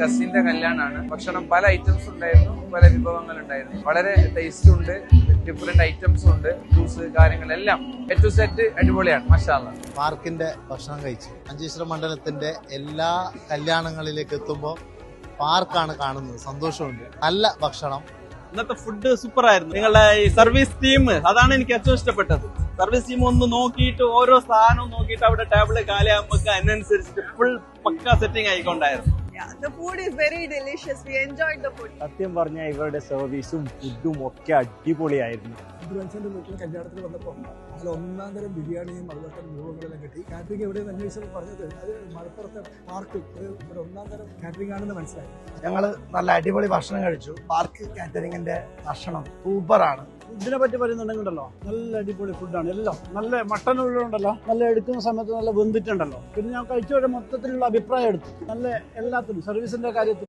കസിന്റെ കല്യാണമാണ്. ഭക്ഷണം പല ഐറ്റംസ് ഉണ്ടായിരുന്നു, പല വിഭവങ്ങൾ ഉണ്ടായിരുന്നു. വളരെ ടേസ്റ്റ് ഉണ്ട്, ഡിഫറെന്റ് ഐറ്റംസും ഉണ്ട്, ജ്യൂസ് കാര്യങ്ങളെല്ലാം എ ടു സെറ്റ് അടിപൊളിയാണ്. മാഷാ അല്ലാഹ്. പാർക്കിന്റെ ഭക്ഷണം കഴിച്ചു. മഞ്ചേശ്വരം മണ്ഡലത്തിന്റെ എല്ലാ കല്യാണങ്ങളിലേക്ക് എത്തുമ്പോൾ പാർക്കാണ് കാണുന്നത്. സന്തോഷമുണ്ട്. നല്ല ഭക്ഷണം. ഇന്നത്തെ ഫുഡ് സൂപ്പർ ആയിരുന്നു. നിങ്ങളുടെ ഈ സർവീസ് ടീം, അതാണ് എനിക്ക് ഏറ്റവും ഇഷ്ടപ്പെട്ടത്. സർവീസ് ടീം ഒന്ന് നോക്കിയിട്ട് ഓരോ സാധനവും നോക്കിയിട്ട് അവിടെ ടേബിള് കാലിയാകുമ്പോൾ അതിനനുസരിച്ചിട്ട് ഫുൾ പക്ക സെറ്റിംഗ് ആയിക്കൊണ്ടായിരുന്നു. Yeah, the food is very delicious. We enjoyed the food. സത്യം പറഞ്ഞ ഇവരുടെ സർവീസും ഫുഡും ഒക്കെ അടിപൊളിയായിരുന്നു. അബ്ദുൽഹസന്റെ വീട്ടിൽ കല്യാണത്തിന് വന്നപ്പോൾ അതിൽ ഒന്നാം തരം ബിരിയാണിയും അതുപോലെ തന്നെ വിഭവങ്ങളെല്ലാം കിട്ടി. കാറ്ററിംഗ് എവിടെയെന്ന് അന്വേഷിച്ചപ്പോൾ പറഞ്ഞത് അത് മലപ്പുറത്തെ പാർക്ക് ഇവിടെ ഒന്നാം തരം കാറ്ററിംഗ് ആണെന്ന് മനസ്സിലായി. ഞങ്ങൾ നല്ല അടിപൊളി ഭക്ഷണം കഴിച്ചു. പാർക്ക് കാറ്ററിംഗിന്റെ ഭക്ഷണം സൂപ്പറാണ്. ഇതിനെ പറ്റി പറയുന്നുണ്ടെങ്കിലോ നല്ല അടിപൊളി ഫുഡാണ്. എല്ലാം നല്ല മട്ടൻ ഉള്ളതുണ്ടല്ലോ, നല്ല എടുക്കുന്ന സമയത്ത് നല്ല വെന്തിട്ടുണ്ടല്ലോ. പിന്നെ ഞാൻ കഴിച്ചവരുടെ മൊത്തത്തിലുള്ള അഭിപ്രായം എടുത്തു. നല്ല എല്ലാത്തിനും സർവീസിന്റെ കാര്യത്തിൽ